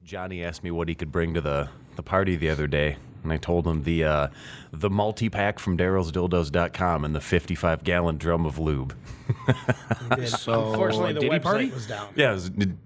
Johnny asked me what he could bring to the party the other day, and I told him the multi-pack from Daryl'sDildos.com and the 55-gallon drum of lube. So, Unfortunately, the did he website party? was down. Yeah,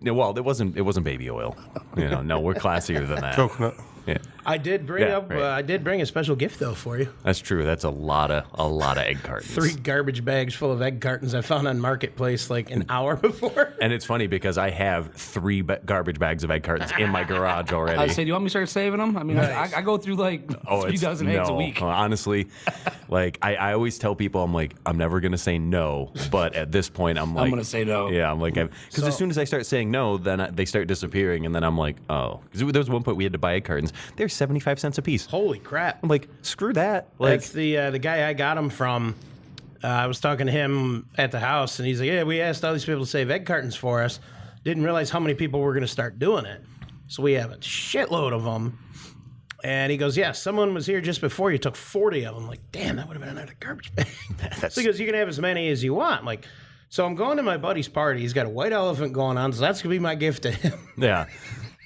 it wasn't baby oil. No, we're classier than that. Coconut. Yeah, I did bring I did bring a special gift though for you. that's true. That's a lot of egg cartons. 3 garbage bags full of egg cartons I found on Marketplace like an hour before. And it's funny because I have 3 garbage bags of egg cartons in my garage already. I say, do you want me to start saving them? I mean, Nice. I go through like 3 dozen eggs a week. Honestly, like I always tell people, I'm like, I'm never gonna say no, but at this point, I'm like, gonna say no. Yeah, I'm like, because as soon as I start saying no, then they start disappearing, and then I'm like, oh, because there was one point we had to buy egg cartons. They're 75 cents a piece. Holy crap! I'm like, screw that. Like, That's the guy I got them from. I was talking to him at the house, and he's like, "Yeah, we asked all these people to save egg cartons for us. Didn't realize how many people were going to start doing it. So we have a shitload of them." And he goes, "Yeah, someone was here just before you took 40 of them." I'm like, damn, that would have been another garbage bag. So he goes, "You can have as many as you want." I'm like, so I'm going to my buddy's party. He's got a white elephant going on, so that's gonna be my gift to him. yeah,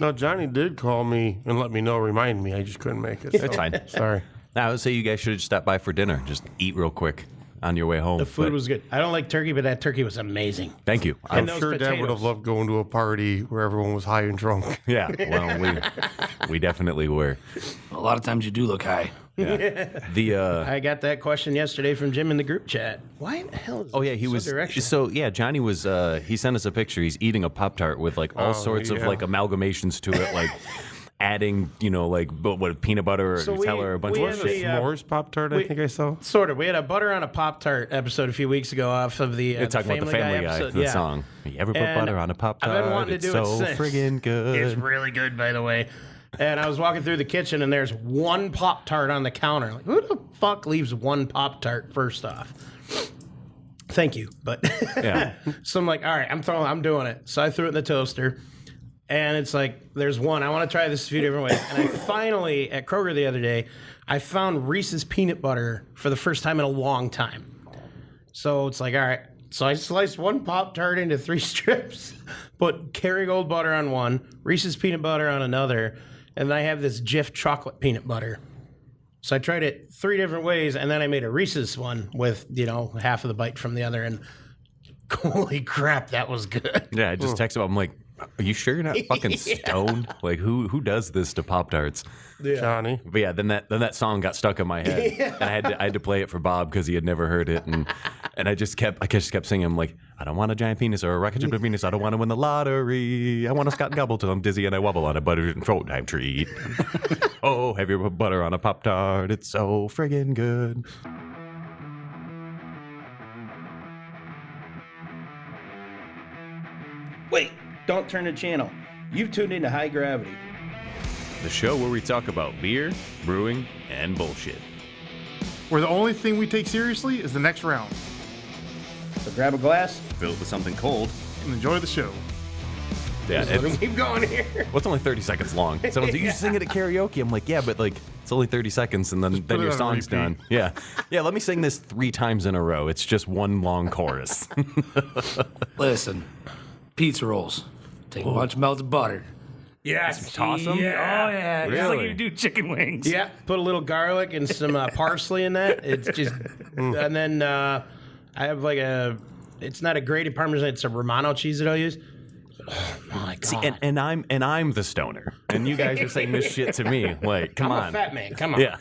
No, Johnny did call me and let me know, remind me. I just couldn't make it. that's fine. Sorry. I would say you guys should have stopped by for dinner. Just eat real quick on your way home. The food was good. I don't like turkey, but that turkey was amazing. Thank you. I'm those sure Dad would potatoes. have loved going to a party where everyone was high and drunk. Yeah, well, we definitely were. A lot of times you do look high. The I got that question yesterday from Jim in the group chat. Why the hell is Oh yeah, he so was. directional? So yeah, Johnny was. He sent us a picture. He's eating a Pop-Tart with like all sorts of yeah. like amalgamations to it, like adding, like what peanut butter or So Nutella we- or a bunch we of have shit. a, S'mores Pop-Tart, I think I saw. Sort of. We had a butter on a Pop-Tart episode a few weeks ago off of the, You're talking about the Family Guy, episode. the yeah. song. You ever put And butter on a Pop-Tart? I've been wanting to It's do so it since. friggin' good. It's really good, by the way. And I was walking through the kitchen, and there's one Pop-Tart on the counter. Like, who the fuck leaves one Pop-Tart first off? Thank you, but Yeah. so I'm like, all right, I'm doing it. So I threw it in the toaster, and it's like, there's one. I want to try this a few different ways. And I finally, at Kroger the other day, I found Reese's peanut butter for the first time in a long time. So it's like, all right. So I sliced one Pop-Tart into 3 strips, put Kerrygold butter on one, Reese's peanut butter on another, and then I have this Jif chocolate peanut butter. So I tried it 3 different ways, and then I made a Reese's one with, half of the bite from the other, and holy crap, that was good. Yeah, I just texted him. I'm like, are you sure you're not fucking stoned? Like, who does this to Pop-Tarts? Johnny. But yeah, then that song got stuck in my head, and I had to play it for Bob because he had never heard it, and I just kept singing. I'm like, I don't want a giant penis or a rocket ship of penis. I don't want to win the lottery. I want a Scott and Gobble till I'm dizzy and I wobble on a buttered and throat time treat. Oh, have you put butter on a Pop-Tart? It's so friggin' good. Wait, don't turn the channel. You've tuned into High Gravity. The show where we talk about beer, brewing, and bullshit. Where the only thing we take seriously is the next round. So grab a glass. Fill it with something cold. And enjoy the show. Yeah, Let me it's, keep going here. well, it's only 30 seconds long. Someone's like, you sing it at karaoke. I'm like, yeah, but like, it's only 30 seconds and then put your it on song's repeat. done. Yeah. Yeah, let me sing this 3 times in a row. It's just one long chorus. Listen, pizza rolls. Take a bunch of melted butter. Yes. Toss 'em? Yeah. Oh, yeah. Just like Really? you do chicken wings. Yeah, put a little garlic and some parsley in that. It's just, and then I have like it's not a grated Parmesan, it's a Romano cheese that I'll use. Oh my god! See, and I'm the stoner, and you guys are saying this shit to me. Like, come I'm on. a fat man. Come on. Yeah.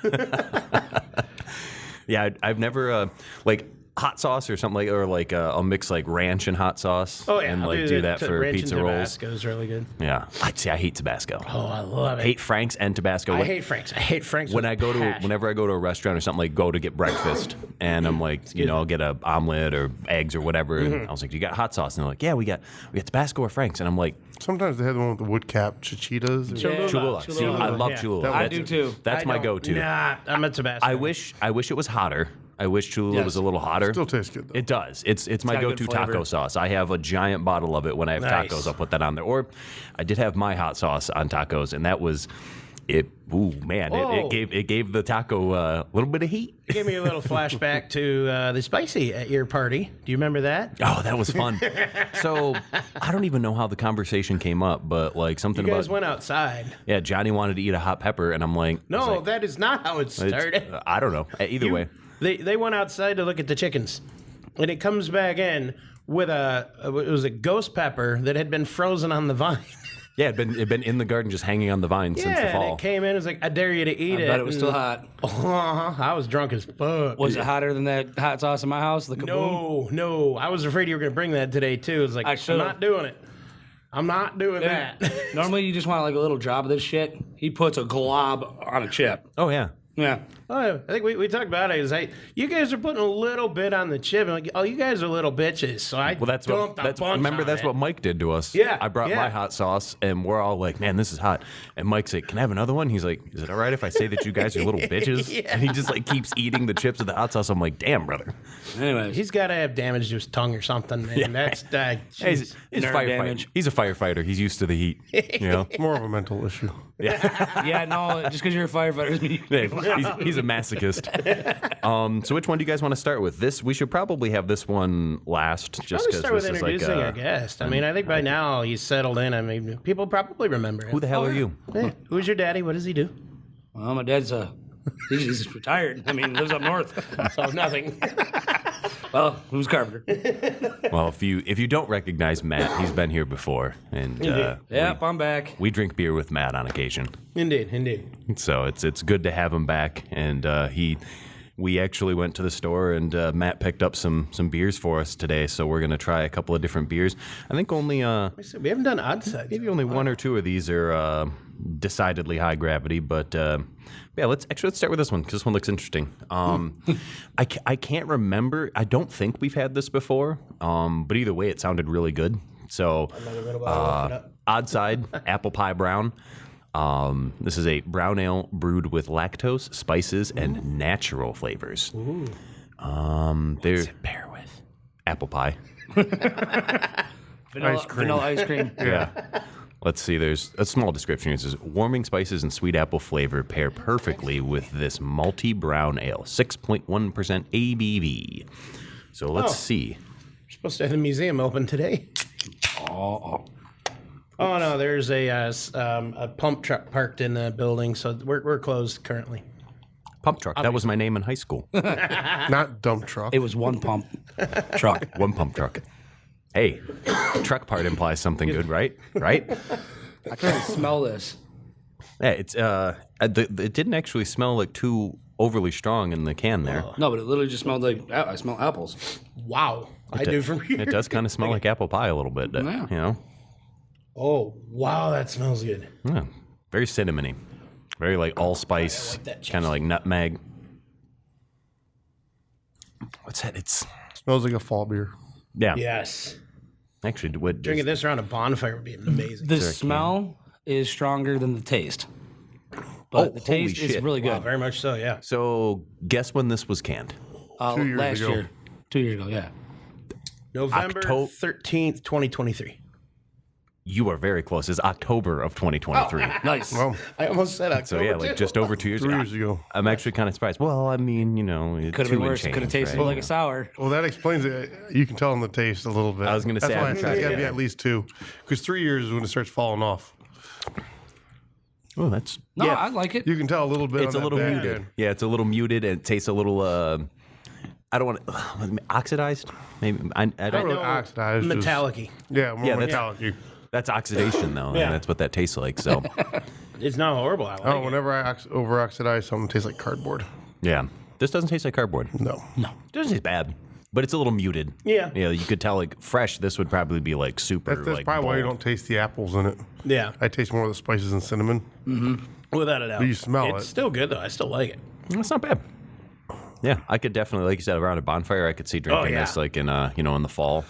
Yeah, I've never like hot sauce or something like I'll mix like ranch and hot sauce. Oh yeah, and I'll like do the that for ranch pizza and rolls. Tabasco is really good. Yeah, I hate Tabasco. Oh, I love it. Hate Frank's and Tabasco. I hate Frank's. I hate Frank's. When with I go to passion. whenever I go to a restaurant or something, like go to get breakfast, and I'm like, I'll get a omelet or eggs or whatever. And I was like, you got hot sauce? And they're like, yeah, we got Tabasco or Frank's. And I'm like, Sometimes they had the one with the wood cap chichitas. Cholula. Cholula. See, I love Yeah. Cholula. I do too. That's I my don't- go-to. Nah, I'm a Tabasco. I wish it was hotter. I wish Cholula Yes. was a little hotter. Still tastes good, though. It does. It's my got a good go-to flavor. taco sauce. I have a giant bottle of it when I have Nice. tacos. I'll put that on there. Or I did have my hot sauce on tacos, and that was Ooh, man, it gave the taco a little bit of heat. It gave me a little flashback to the spicy at your party. Do you remember that? Oh, that was fun. So I don't even know how the conversation came up, but like something You guys about went outside. yeah, Johnny wanted to eat a hot pepper, and I'm like, I was No, like, that is not how it started. I don't know. Either way, They went outside to look at the chickens, and it comes back in with it was a ghost pepper that had been frozen on the vine. yeah, it'd been in the garden just hanging on the vine since the Yeah, and fall. it came in. It was like, I dare you to eat it. But it was still and- hot. I was drunk as fuck. Was it hotter than that hot sauce in my house? The kaboom? No. I was afraid you were going to bring that today, too. It's like, I I'm should've. not doing it. I'm not doing that. Normally, you just want like a little drop of this shit. He puts a glob on a chip. Oh yeah. Yeah. Oh, I think we talked about it. It was like, you guys are putting a little bit on the chip. And like, oh, you guys are little bitches. So I Well, that's dumped what. a bunch Remember, on that's it. what Mike did to us. Yeah, I brought yeah. my hot sauce, and we're all like, "Man, this is hot." And Mike's like, "Can I have another one?" He's like, "Is it all right if I say that you guys are little bitches?" Yeah. And he just like keeps eating the chips with the hot sauce. I'm like, "Damn, brother." Anyways, He's got to have damage to his tongue or something, man. That's He's Nerve firefighter. damage. He's a firefighter. He's used to the heat. You know. More of a mental issue. yeah, no, just because you're a firefighter doesn't mean Yeah, he's a masochist. So which one do you guys want to start with? This we should probably have this one last, just Probably because start with this is like introducing our guest. I mean, I think by now he's settled in. I mean, people probably remember him. who the hell are you? Yeah. Who's your daddy? What does he do? Well, my dad's he's retired. I mean, lives up north. So nothing. Well, who's carpenter? Well, if you don't recognize Matt, he's been here before, and Yep, I'm back. we drink beer with Matt on occasion. Indeed. So it's good to have him back, and we actually went to the store, and Matt picked up some beers for us today. So we're gonna try a couple of different beers. I think only We haven't done odd sides. maybe only one or two of these are decidedly high gravity, but yeah, let's start with this one because this one looks interesting. I can't remember. I don't think we've had this before, but either way, it sounded really good. So odd side apple pie brown. This is a brown ale brewed with lactose, spices, and natural flavors. Ooh. They're Pair with. apple pie. Vanilla ice cream. Yeah. Let's see, there's a small description. It says, warming spices and sweet apple flavor pair perfectly with this malty brown ale, 6.1% ABV. So let's see. We're supposed to have the museum open today. Oh no, there's a pump truck parked in the building, so we're closed currently. Pump truck. That was my name in high school. Not dump truck. It was one pump truck. One pump truck. Hey, truck part implies something good, right? Right? I can't smell this. Yeah, it's it didn't actually smell like too overly strong in the can there. No, but it literally just smelled like I smell apples. Wow, I do from here. It does kind of smell like apple pie a little bit, Yeah. you know? Oh wow, that smells good. Yeah, very cinnamony. Very like allspice, that kind of like nutmeg. What's that? It's Smells like a fall beer. yeah. Yes, Actually, what drinking this around a bonfire would be amazing. The smell is stronger than the taste. But the holy taste is shit. really Wow, good. very much so. Yeah. So, guess when this was canned? 2 years Last ago. year. 2 years ago, yeah. November 13th, 2023. You are very close. It's October of 2023. Nice. Well, I almost said October. So yeah, like too. just over 2 years 3 ago. years ago. I'm actually kind of surprised. Well, I mean, you know, Could have been worse. It could have tasted like a sour. Well, that explains it. You can tell in the taste a little bit. I was gonna say, I That's why haven't it's tried it got to be yet. at least 2. Because 3 years is when it starts falling off. Oh, that's No, yeah. I like it. You can tell a little bit. It's a on that little back muted. end. Yeah, it's a little muted, and it tastes a little. I don't want to oxidized. Maybe I Not don't. really No, oxidized. just- metallic-y. Yeah, more Yeah, that's- metallic. That's oxidation, though. Yeah. And that's what that tastes like. So, It's not horrible. I like Oh, it. whenever I over oxidize something, it tastes like cardboard. yeah, this doesn't taste like cardboard. It No. doesn't taste bad, but it's a little muted. Yeah. Yeah, you could tell like fresh. This would probably be like super. That's like, probably why you bold. don't taste the apples in it. Yeah, I taste more of the spices and cinnamon. without a doubt. But you smell it's it. still good though. I still like it. It's not bad. Yeah, I could definitely, like you said, around a bonfire, I could see drinking yeah. this like in in the fall.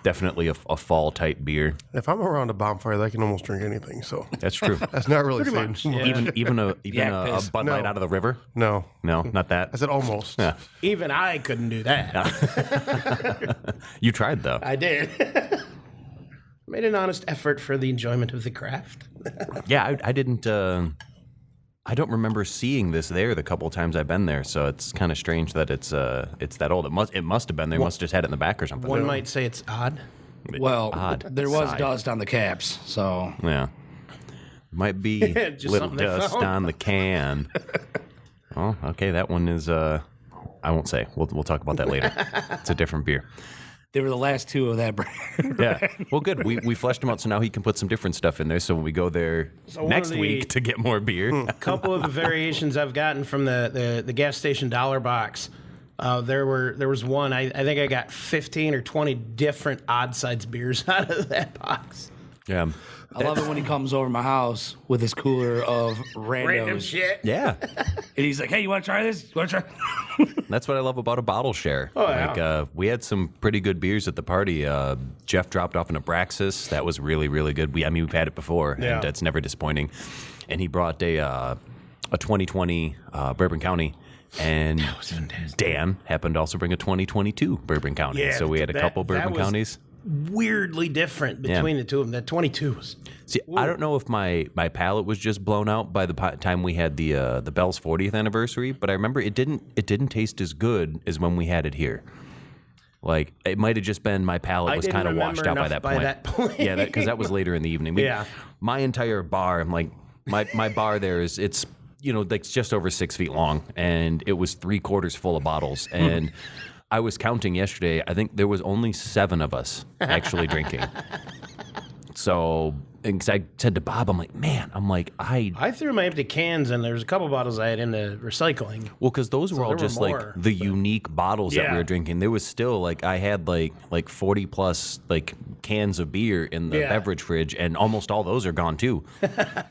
Definitely a fall type beer. If I'm around a bonfire, I can almost drink anything. So That's true. that's not really saying much, too much. yeah. even a Yak piss. Bud Light No. out of the river. No, No, not I that. said almost. Yeah. Even I couldn't do that. You tried though. I did. made an honest effort for the enjoyment of the craft. Yeah, I didn't. I don't remember seeing this there the couple of times I've been there, so it's kind of strange that it's that old. It must have been. They must have just had it in the back or something. One might say it's odd. Well, Odd. there was Side. dust on the caps, so Yeah, might be Just little something they dust found. on the can. Oh, okay, that one is. I won't say. We'll talk about that later. It's a different beer. they were the last two of that brand. Yeah. Well, good. We fleshed him out, so now he can put some different stuff in there. So when we go there one next of the- week to get more beer, A couple of the variations I've gotten from the gas station dollar box. There was one. I think I got 15 or 20 different odd sides beers out of that box. yeah, I love it when he comes over my house with his cooler of Random randos. shit. yeah. And he's like, hey, you want to try this? You want to try? That's what I love about a bottle share. Oh, yeah. Like we had some pretty good beers at the party. Jeff dropped off an Abraxas. That was really, really good. We've had it before, Yeah. and it's never disappointing. And he brought a 2020 Bourbon County. And Dan happened to also bring a 2022 Bourbon County. Yeah, So we had a couple that Bourbon was Counties. Weirdly different between the two of them. That 22 was. See, I don't know if my palate was just blown out by the time we had the Bell's 40th anniversary, but I remember it didn't taste as good as when we had it here. Like it might have just been my palate was didn't kind of remember washed out by enough that by point. that point. Yeah, because that was later in the evening. Yeah. My entire bar, I'm like my bar there it's like just over 6 feet long, and it was 3/4 full of bottles, and I was counting yesterday. I think there was only 7 of us actually drinking. So, and 'cause I said to Bob, I'm like, man, I threw my empty cans and there's a couple bottles I had into recycling. well, because those were all there were just like more. the unique bottles that we Yeah. were drinking. There was still I had like 40 plus cans of beer in the Yeah. beverage fridge, and almost all those are gone too.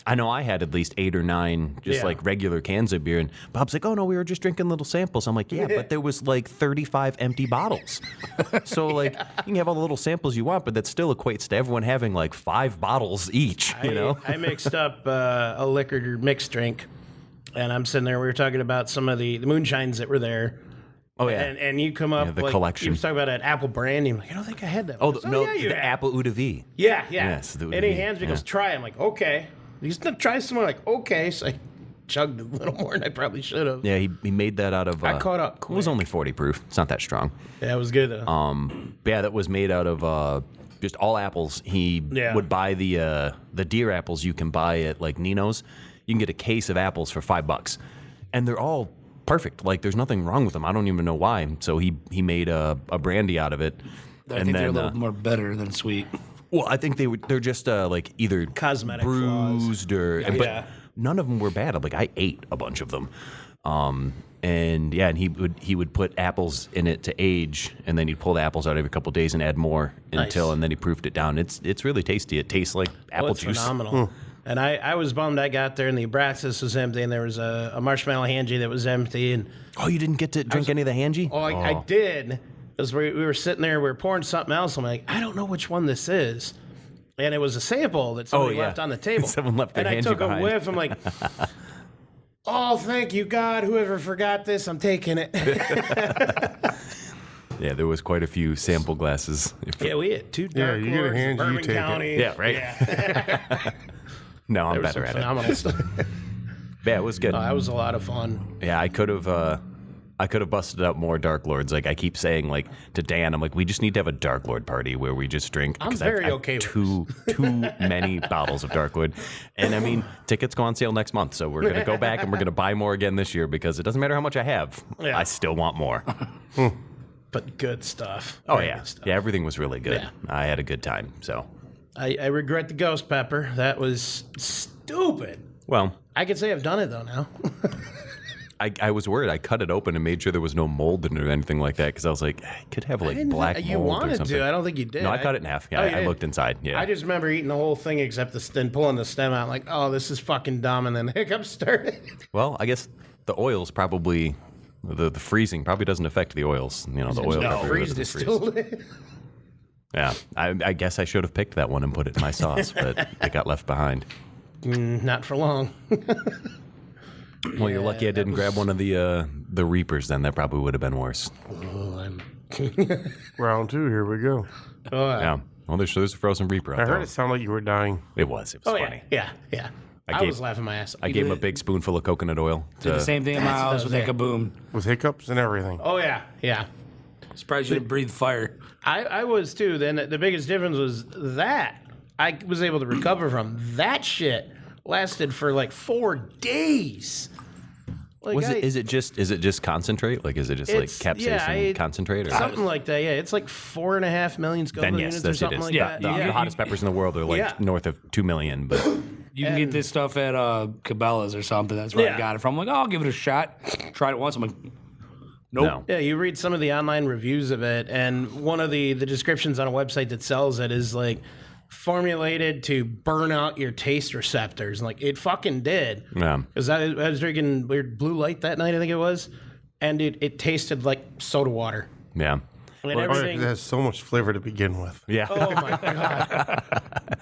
I know I had at least 8 or 9 just Yeah. regular cans of beer, and Bob's like, oh no, we were just drinking little samples. I'm like, yeah, but there was 35 empty bottles. So you can have all the little samples you want, but that still equates to everyone having 5 bottles each. You know? I mixed up a liquor mixed drink, and I'm sitting there. We were talking about some of the moonshines that were there. Oh yeah. And you come up the collection. You were talking about an apple brandy. I'm like, I don't think I had that. Oh, one. no, yeah, you the have. apple Uda V. Yeah. Yes, the and he Uda V, hands me, yeah. goes, try. I'm like, okay. He's gonna try some more. Like, okay. So I chugged a little more than I probably should have. Yeah, he made that out of. I caught up It was quick. only 40 proof. It's not that strong. Yeah, it was good. Yeah, that was made out of just all apples. He Yeah. would buy the deer apples you can buy at Nino's. You can get a case of apples for $5, and they're all perfect. There's nothing wrong with them. I don't even know why. So he made a brandy out of it. I think they're a little more better than sweet. Well, I think they're just either Cosmetic bruised flaws. but Yeah. none of them were bad. I ate a bunch of them. And he would put apples in it to age, and then he'd pull the apples out every couple of days and add more and then he proofed it down. It's really tasty. It tastes like apple It's juice. phenomenal. And I was bummed I got there and the Abraxas was empty and there was a marshmallow hangy that was empty. And Oh, you didn't get to drink any of the hangy? I did. Because we were sitting there, we were pouring something else. I'm like, I don't know which one this is. And it was a sample that somebody yeah. left on the table. Someone left their And I hangy took behind. a whiff. I'm like, oh, thank you, God. Whoever forgot this, I'm taking it. Yeah, there was quite a few sample glasses. Yeah, we had 2 dark you get a lords, hangy, you Bourbon take it. County. Yeah, right? Yeah, No, I'm there was better some at it. phenomenal stuff. Yeah, it was good. That was a lot of fun. Yeah, I could have busted out more Dark Lords. I keep saying to Dan, I'm like, we just need to have a Dark Lord party where we just drink. I'm 'cause very I've okay with too many bottles of Dark Lord. And I mean, tickets go on sale next month, so we're gonna go back and we're gonna buy more again this year because it doesn't matter how much I have. Yeah. I still want more. But good stuff. Oh Very yeah. good stuff. Yeah, everything was really good. Yeah. I had a good time. So I regret the ghost pepper. That was stupid. well, I could say I've done it though now. I was worried. I cut it open and made sure there was no mold in it or anything like that because I was like, I could have black mold you or wanted something. to. I don't think you did. No, I cut it in half. Yeah, Oh, you I did? looked inside. Yeah. I just remember eating the whole thing except then pulling the stem out. Like, oh, this is fucking dumb, and then the hiccups started. Well, I guess the oils probably, the freezing probably doesn't affect the oils. The oil probably really freeze doesn't distilled. Yeah, I guess I should have picked that one and put it in my sauce, but it got left behind. Not for long. Well, you're lucky I didn't grab one of the Reapers then. That probably would have been worse. Oh, I'm. Round 2, here we go. Oh, Yeah. Well, there's a frozen reaper out I there. heard it sound like you were dying. It was funny. Yeah. I gave- was laughing my ass off. I gave him a big spoonful of coconut oil. Did the same thing in my house with it. Kaboom. With hiccups and everything. Oh, yeah. Surprised you didn't breathe fire. I was too. Then the biggest difference was that I was able to recover from that shit. Lasted for like 4 days. Like Is it just concentrate? Like, is it just like capsaicin concentrate? Or something like that? Yeah, it's like 4.5 million Scoville then yes, units or that's it something is. like Yeah, that. the hottest peppers in the world are like north of 2 million. But You can get this stuff at Cabela's or something. That's where I got it from. I'm like, I'll give it a shot. Tried it once. I'm like, nope. no. Yeah, you read some of the online reviews of it, and one of the descriptions on a website that sells it is like formulated to burn out your taste receptors. Like it fucking did. Yeah. Because I was drinking weird blue light that night, I think it was, and it tasted like soda water. Yeah. And It everything. has so much flavor to begin with. Yeah. Oh my god!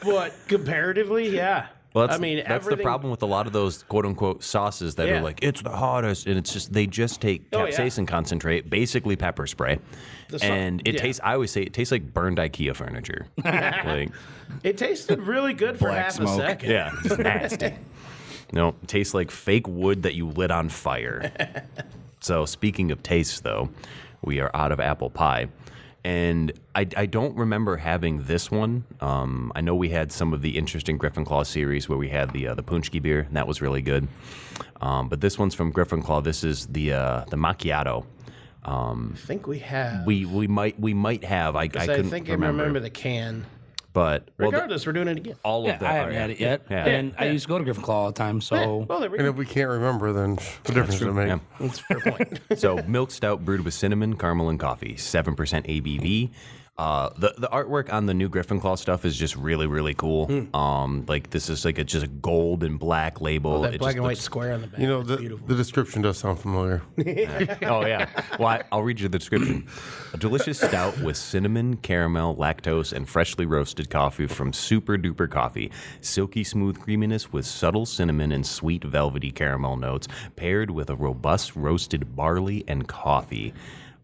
But comparatively, yeah. Well, I mean, that's the everything- problem with a lot of those quote unquote sauces that Yeah. are like, it's the hottest. And it's just, they just take Oh, yeah. capsaicin concentrate, basically pepper spray. And it tastes, I always say, it tastes like burned IKEA furniture. Like, It tasted really good for Black half smoke. a second. yeah, just nasty. No, it tastes like fake wood that you lit on fire. So speaking of taste, though, we are out of apple pie. And I don't remember having this one. I know we had some of the interesting Griffin Claw series where we had the Punchki beer, and that was really good. But this one's from Griffin Claw. This is the Macchiato. I think we have. We might have. I couldn't think I remember. remember the can. But Regardless, we're doing it again. all Yeah, of the I haven't had it yet. Yeah. And I used to go to Griffin Claw all the time, so Well, there we And go. if we can't remember, then the difference does it make? Yeah. That's a fair point. So milk stout brewed with cinnamon, caramel, and coffee. 7% ABV. The artwork on the new Griffin Claw stuff is just really, really cool. Like this is like just a gold and black label. That It black just and white looks- square on the back. You know, That's beautiful. the description does sound familiar. Oh yeah. Well, I'll read you the description. A delicious stout with cinnamon, caramel, lactose, and freshly roasted coffee from Super Duper Coffee. Silky smooth creaminess with subtle cinnamon and sweet velvety caramel notes, paired with a robust roasted barley and coffee.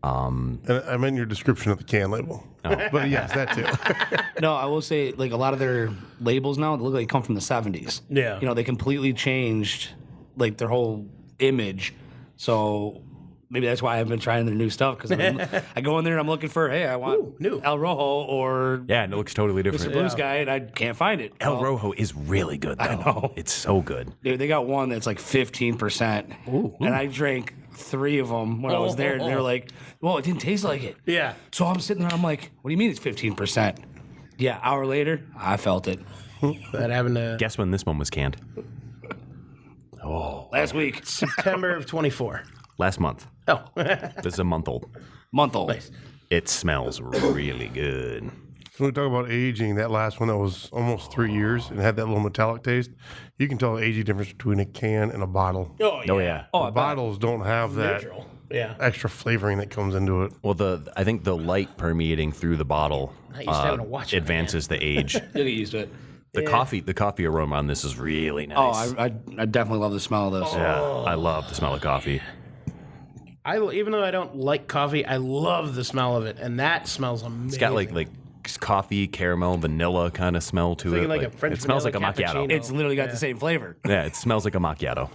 And I meant your description of the can label. But yes, that too. no, I will say like a lot of their labels now they look like they come from the 70s. Yeah. You know, they completely changed like their whole image. So maybe that's why I've been trying their new stuff because I go in there and I'm looking for, hey, I want new. El Rojo or Yeah, and it looks totally different. Blue Sky, and I can't find it. El Well, Rojo is really good though. I know. It's so good. Dude, they got one that's like 15%. And I drank 3 of them when I was there, and they were like, well, it didn't taste like it. Yeah. So I'm sitting there, I'm like, what do you mean it's 15%? Yeah, hour later, I felt it. That happened to Guess when this one was canned? Last week. September of 24. Last month. Oh. This is a month old. Month old. Nice. It smells really good. When we talk about aging, that last one that was almost 3 years and had that little metallic taste, you can tell the aging difference between a can and a bottle. Oh, yeah. Oh yeah. Oh, The bottles don't have that Neutral. Yeah. extra flavoring that comes into it. Well, I think the light permeating through the bottle I used to have to watch it, advances the age. You'll get used to it. The coffee aroma on this is really nice. Oh, I definitely love the smell of this. yeah, I love the smell of coffee. Even though I don't like coffee, I love the smell of it, and that smells amazing. It's got like coffee, caramel, vanilla kind of smell to Thinking it. like a French it smells like a vanilla macchiato. cappuccino. It's literally got the same flavor. Yeah, it smells like a macchiato.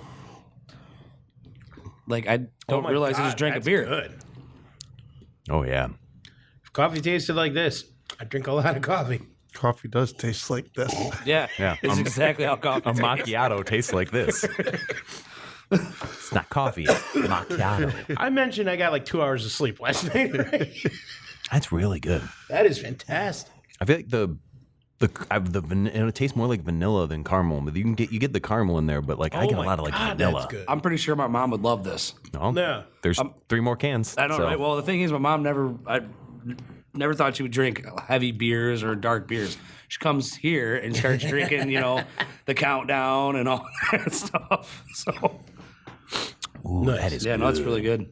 Like, I Oh don't my realize I God, just drank a that's beer. Good. Oh yeah. If coffee tasted like this, I drink a lot of coffee. Coffee does taste like this. Yeah. Yeah. It's exactly how coffee A tastes. macchiato tastes like this. It's not coffee, it's macchiato. I mentioned I got like 2 hours of sleep last night. Right? That's really good. That is fantastic. I feel like it tastes more like vanilla than caramel. But you get the caramel in there, but like I get a my lot of like God, vanilla. that's good. I'm pretty sure my mom would love this. No, Yeah. there's 3 more cans. I know, so- right? Well, the thing is, my mom never thought she would drink heavy beers or dark beers. She comes here and starts drinking, the countdown and all that stuff. So, Ooh, that is yeah, good. no, it's really good.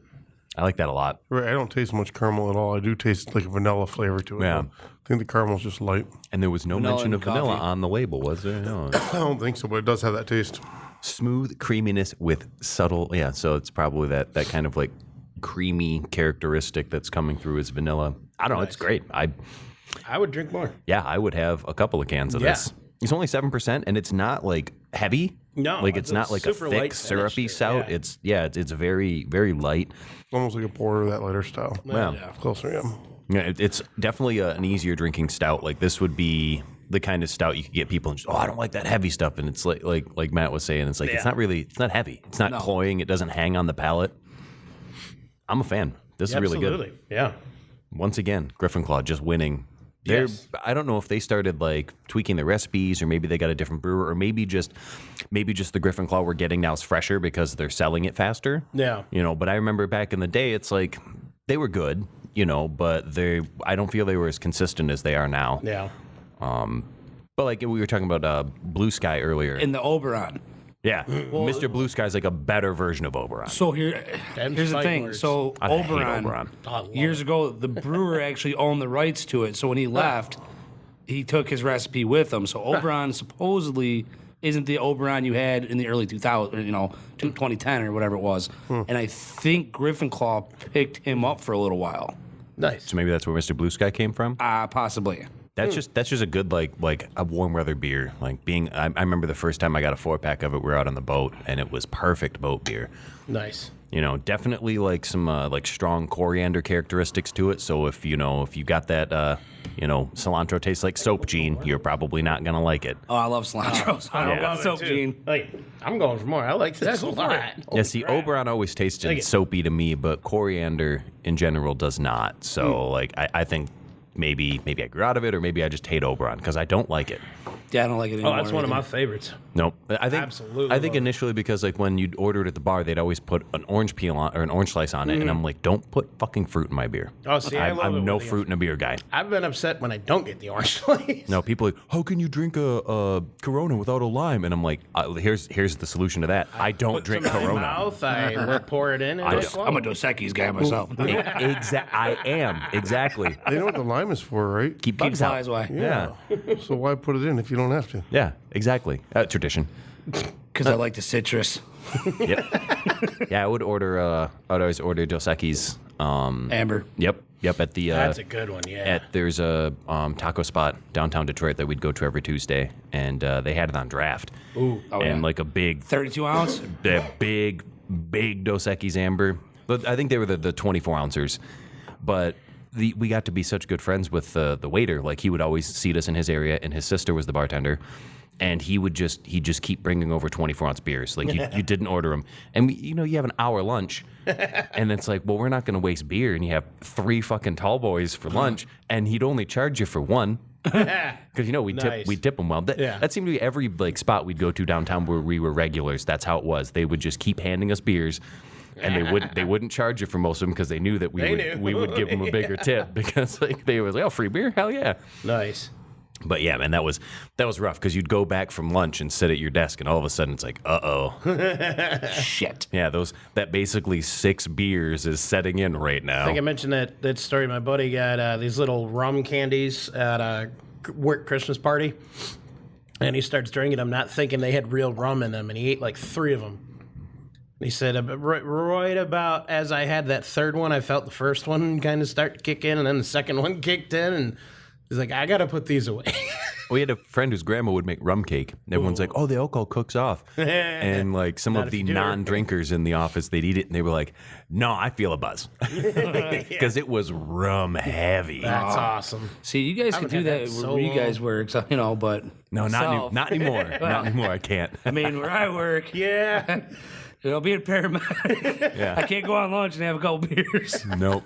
I like that a lot. Right, I don't taste much caramel at all. I do taste like a vanilla flavor to it. Yeah. I think the caramel's just light. And there was no Vanilla mention and of vanilla coffee. on the label, was there? No. I don't think so, but it does have that taste. Smooth creaminess with subtle, yeah. So it's probably that kind of like creamy characteristic that's coming through as vanilla. I don't know. It's great. I would drink more. Yeah, I would have a couple of cans of Yeah. this. It's only 7%, and it's not like heavy. No, like it's it's not a like a super thick light syrupy finish. stout. Yeah. It's very very light. Almost like a porter, that lighter style. Well, Closer, yeah. yeah, it's definitely an easier drinking stout. Like this would be the kind of stout you could get people and just, I don't like that heavy stuff. And it's like Matt was saying, it's like it's not heavy. It's not cloying. It doesn't hang on the palate. I'm a fan. This is really good. Absolutely. Yeah. Once again, Griffin Claw just winning. Yes. I don't know if they started like tweaking the recipes, or maybe they got a different brewer, or maybe just the Griffin Claw we're getting now is fresher because they're selling it faster. Yeah. But I remember back in the day, it's like they were good, but I don't feel they were as consistent as they are now. Yeah. But like we were talking about Blue Sky earlier. In the Oberon. Yeah, Mr. Blue Sky is like a better version of Oberon. So here's the fighting thing. words. So I hate Oberon, Oberon. I love years ago, the brewer actually owned the rights to it. So when he left, he took his recipe with him. So Oberon supposedly isn't the Oberon you had in the early 2000s, 2010 or whatever it was. And I think Griffin Claw picked him up for a little while. Nice. So maybe that's where Mr. Blue Sky came from. Possibly. That's just a good like a warm weather beer. Like I remember the first time I got a 4-pack of it. We were out on the boat, and it was perfect boat beer. Nice. Definitely like some like strong coriander characteristics to it. So if you got that cilantro tastes like soap, Gene, you're probably not gonna like it. Oh, I love cilantro. I don't love soap, Gene. Like, I'm going for more. I like this a lot. Yeah, see, Oberon always tasted soapy to me, but coriander in general does not. So like I think maybe I grew out of it, or maybe I just hate Oberon because I don't like it. Yeah, I don't like it anymore. Oh, that's one of either. my favorites. Nope. I think Absolutely I think love it. initially because like when you'd order it at the bar, they'd always put an orange peel on or an orange slice on it, and I'm like, don't put fucking fruit in my beer. Oh, see, I love it I'm no with the- fruit in a beer guy. I've been upset when I don't get the orange slice. No, people are like, how can you drink a Corona without a lime? And I'm like, here's the solution to that. I don't Put drink some in my Corona. mouth, I will pour it in. And just I'm a Dos Equis guy myself. I am exactly. They know what the lime is for, right? Keep Keep bugs out. flies away. Yeah, So why put it in if you don't have to? yeah, exactly. Tradition. Because I like the citrus. Yep. Yeah, I would order. I'd always order Dos Equis. Amber. Yep. At the. That's a good one, yeah. There's a taco spot downtown Detroit that we'd go to every Tuesday, and they had it on draft. Ooh. Oh, and yeah. like a big 32 ounce? big Dos Equis Amber. But I think they were the 24 ouncers. But we got to be such good friends with the waiter. Like he would always seat us in his area, and his sister was the bartender. And he'd just keep bringing over 24-ounce beers. Like you didn't order them, and you have an hour lunch, and it's like, well, we're not going to waste beer, and you have 3 fucking tall boys for lunch, and he'd only charge you for one. Because we Nice. tip them well. That seemed to be every like spot we'd go to downtown where we were regulars. That's how it was. They would just keep handing us beers, and they wouldn't charge you for most of them because they knew that we would give them a bigger tip because like they was like, oh, free beer, hell yeah. Nice. But yeah, man, that was rough because you'd go back from lunch and sit at your desk, and all of a sudden it's like, Shit. yeah, that basically 6 beers is setting in right now. I think I mentioned that story. My buddy got these little rum candies at a work Christmas party, and he starts drinking them, not thinking they had real rum in them, and he ate like 3 of them. And he said, right about as I had that third one, I felt the first one kind of start to kick in, and then the second one kicked in, and he's like, I got to put these away. We had a friend whose grandma would make rum cake. And everyone's like, oh, the alcohol cooks off. And like some of the non-drinkers in the office, they'd eat it and they were like, no, I feel a buzz. Because it was rum heavy. That's awesome. See, you guys could do had that that so where you long. guys work, so, but No, not anymore. Not anymore. I can't. I mean, where I work, Yeah. being paramedic, Yeah. I can't go on lunch and have a couple beers. Nope.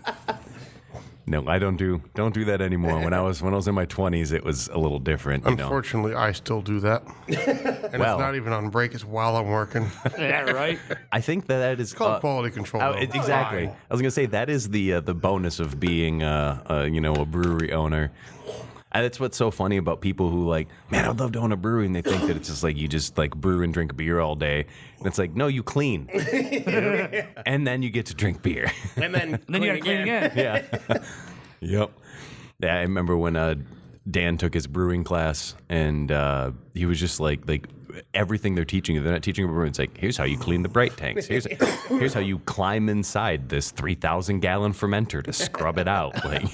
No, I don't do that anymore. When I was in my 20s, it was a little different. Unfortunately, I still do that. And Well. it's not even on break, it's while I'm working. Yeah, right? I think that is Called quality control. though. exactly. I was gonna say that is the bonus of being a brewery owner. And that's what's so funny about people who like, man, I'd love to own a brewery, and they think that it's just like you just like brew and drink beer all day. And it's like, no, you clean, and then you get to drink beer. And then Then you got to clean again. Yeah. Yep. Yeah, I remember when Dan took his brewing class, and he was just like everything they're teaching you. They're not teaching you brewing. It's like, here's how you clean the bright tanks. Here's how you climb inside this 3,000-gallon fermenter to scrub it out. Like,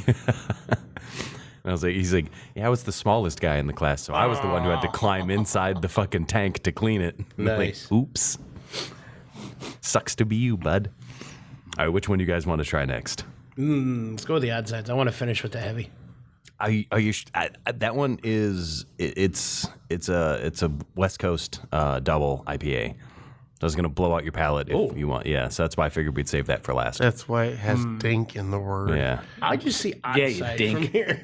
I was like, he's like, yeah, I was the smallest guy in the class, so I was the one who had to climb inside the fucking tank to clean it. Nice. Like, oops. Sucks to be you, bud. All right, which one do you guys want to try next? Let's go with the odd sides. I want to finish with the heavy. Are you? That one is it's a West Coast double IPA. I was gonna blow out your palate if you want. Yeah, so that's why I figured we'd save that for last. That's why it has dink in the word. Yeah, I just see odd Yeah, you side dink. from here.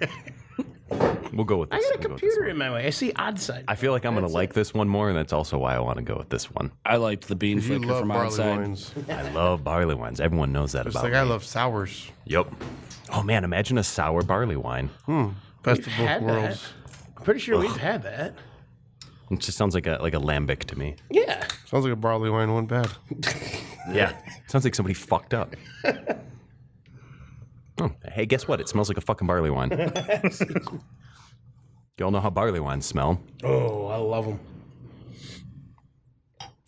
we'll go with this. I got a We'll go with this computer one. in my way. I see odd side. I feel like I'm gonna like this one more, and that's also why I want to go with this one. I liked the bean You flicker love from barley outside. wines. I love barley wines. Everyone knows that It's about like me. I love sours. Yep. Oh man, imagine a sour barley wine. Best of both Had worlds. that. I'm pretty sure we've had that. It just sounds like a lambic to me. Yeah. Sounds like a barley wine went bad. Yeah, sounds like somebody fucked up. Oh, hey, guess what? It smells like a fucking barley wine. Y'all know how barley wines smell. Oh, I love them.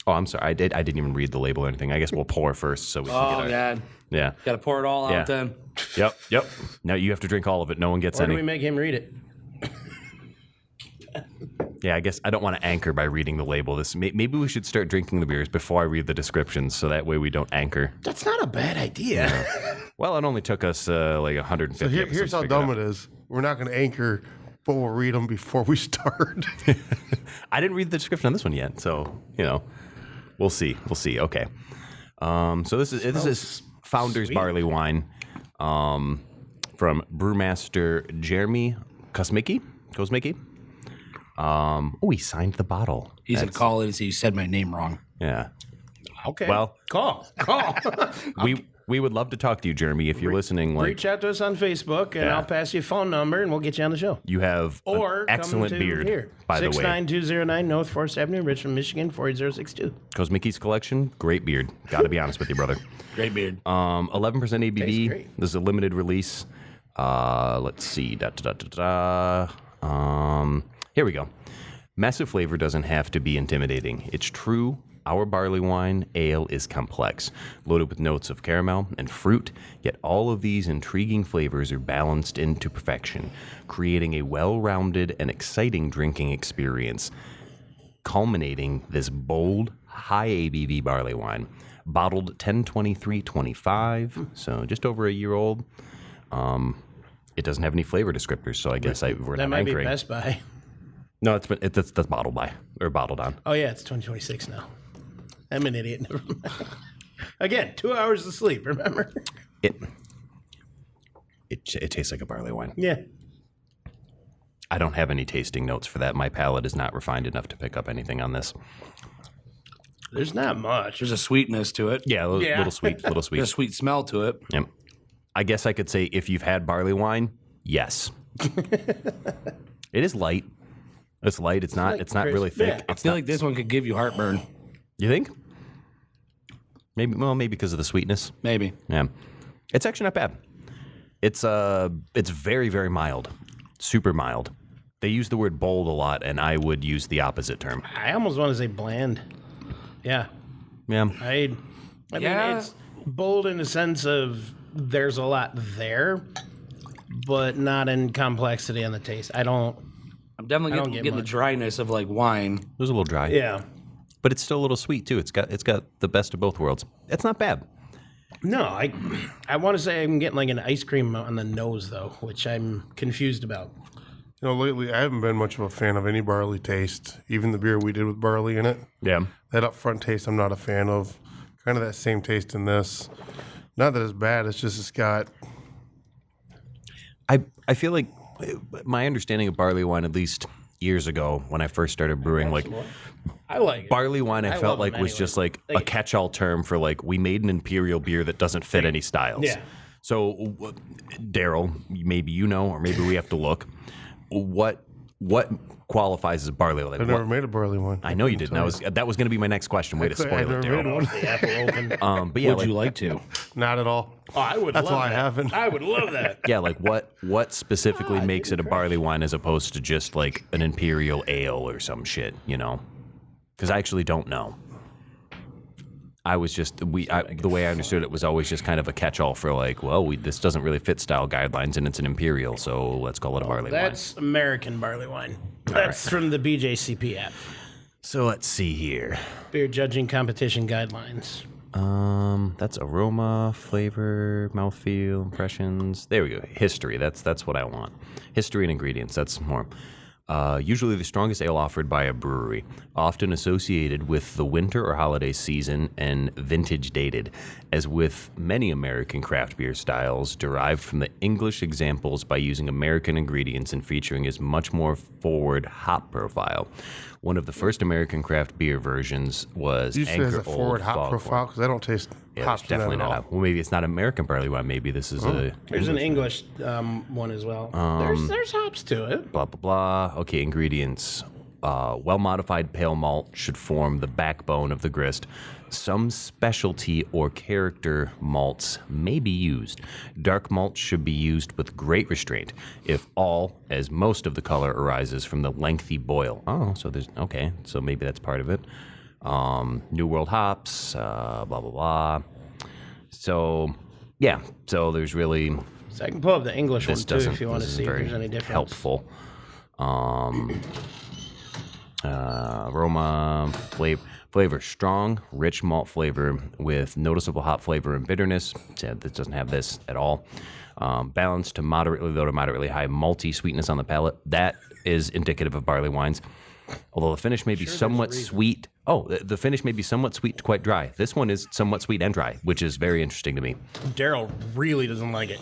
Oh, I'm sorry. I didn't even read the label or anything. I guess we'll pour first so we can Oh, get our... God. Yeah. Got to pour it all Yeah. out then. Yep. Now you have to drink all of it. No one gets Or any. do we make him read it? Yeah, I guess I don't want to anchor by reading the label. Maybe we should start drinking the beers before I read the descriptions, so that way we don't anchor. That's not a bad idea. Well, it only took us like 150 So episodes here's to how figure it dumb out. it is. We're not going to anchor, but we'll read them before we start. I didn't read the description on this one yet, so we'll see. Okay. So this is Founder's Barley Wine, from Brewmaster Jeremy Kosmicki. He signed the bottle. He's going to call it and say, you said my name wrong. Yeah. Okay. Well, call. we would love to talk to you, Jeremy, if you're listening. Like, Reach out to us on Facebook, and Yeah. I'll pass you a phone number, and we'll get you on the show. you have Or an excellent come to beard, here. by the way. 69209 North 4th Avenue, Richmond, Michigan, 48062. Kosmicki's collection, great beard. Got to be honest with you, brother. Great beard. 11% Tastes ABV. great. This is a limited release. Let's see. Here we go. Massive flavor doesn't have to be intimidating. It's true. Our barley wine ale is complex, loaded with notes of caramel and fruit, yet all of these intriguing flavors are balanced into perfection, creating a well-rounded and exciting drinking experience, culminating this bold, high ABV barley wine. Bottled 10/23/25, so just over a year old. It doesn't have any flavor descriptors, so I guess we're That not might anchoring. be Best Buy. No, that's bottled by or bottled on. Oh, yeah, it's 2026 now. I'm an idiot. Never mind. Again, 2 hours of sleep, remember? It tastes like a barley wine. Yeah. I don't have any tasting notes for that. My palate is not refined enough to pick up anything on this. There's not much. There's a sweetness to it. Yeah, little sweet, little sweet. There's a sweet smell to it. Yep. I guess I could say if you've had barley wine, yes. It is light. It's light. It's not crisp. really thick. Yeah. I feel like this one could give you heartburn. You think? Maybe because of the sweetness. Maybe. Yeah. It's actually not bad. It's very, very mild. Super mild. They use the word bold a lot, and I would use the opposite term. I almost want to say bland. Yeah. Yeah. I mean, it's bold in the sense of there's a lot there, but not in complexity on the taste. I'm definitely don't getting get the much. dryness of like wine. It was a little dry. Yeah. But it's still a little sweet too. It's got the best of both worlds. It's not bad. No, I want to say I'm getting like an ice cream on the nose, though, which I'm confused about. Lately I haven't been much of a fan of any barley taste. Even the beer we did with barley in it. Yeah. That upfront taste I'm not a fan of. Kind of that same taste in this. Not that it's bad, it's just it's got... I feel like my understanding of barley wine, at least years ago when I first started brewing, like I like it. barley wine, I love felt like them was anyway. just like a Like- catch-all term for like we made an imperial beer that doesn't fit any styles. Yeah. So, Daryl, maybe you know, or maybe we have to look. What qualifies as barley? Like, I've never made a barley one. I know you did. And that was going to be my next question. Way to spoil I've it, never made Daryl. one. The apple open. But yeah, Would like, you like to? Not at all. Oh, I would That's love why I that. haven't. I would love that. yeah, like what specifically makes it a barley wine as opposed to just like an imperial ale or some shit, you know? Because I actually don't know. I was just the way I understood it was always just kind of a catch-all for like, well, this doesn't really fit style guidelines, and it's an imperial, so let's call it a barley wine. That's American barley wine. That's from the BJCP app. So let's see here. Beer judging competition guidelines. That's aroma, flavor, mouthfeel, impressions. There we go. History. That's what I want. History and ingredients. That's more. Usually the strongest ale offered by a brewery, often associated with the winter or holiday season and vintage dated, as with many American craft beer styles, derived from the English examples by using American ingredients and featuring a much more forward hop profile. One of the first American craft beer versions was You say Anchor has a Old forward hop Foghorn. profile because I don't taste Yeah, hops there's definitely in that not. at all. Well, maybe it's not American barley wine. Maybe this is a There's an English one as well. There's hops to it. blah blah blah. Okay, ingredients. Well-modified pale malt should form the backbone of the grist. Some specialty or character malts may be used. Dark malt should be used with great restraint, if all, as most of the color arises from the lengthy boil. Oh, so there's okay. So maybe that's part of it. New World hops. Blah blah blah. So yeah. So there's really. So I can pull up the English one This too doesn't. if you want to this see if isn't there's very any difference. helpful. Aroma, flavor, strong, rich malt flavor with noticeable hop flavor and bitterness. Yeah, this doesn't have this at all. Balanced to moderately low to moderately high malty sweetness on the palate. That is indicative of barley wines. Although the finish may be somewhat sweet. Oh, the finish may be somewhat sweet to quite dry. This one is somewhat sweet and dry, which is very interesting to me. Daryl really doesn't like it.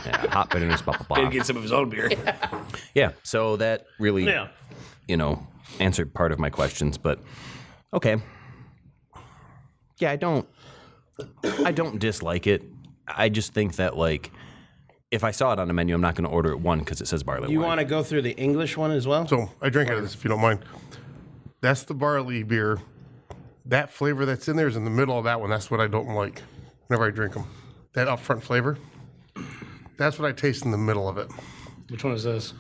Yeah, hot bitterness, blah, blah, Did blah. get some of his own beer. Yeah, so that really, Yeah. Answered part of my questions, but okay. Yeah, I don't dislike it. I just think that, like, if I saw it on the menu, I'm not going to order it, one, because it says barley You wine. want to go through the English one as well? So I drink out of this if you don't mind. That's the barley beer. That flavor that's in there is in the middle of that one. That's what I don't like whenever I drink them. That upfront flavor. That's what I taste in the middle of it. Which one is this?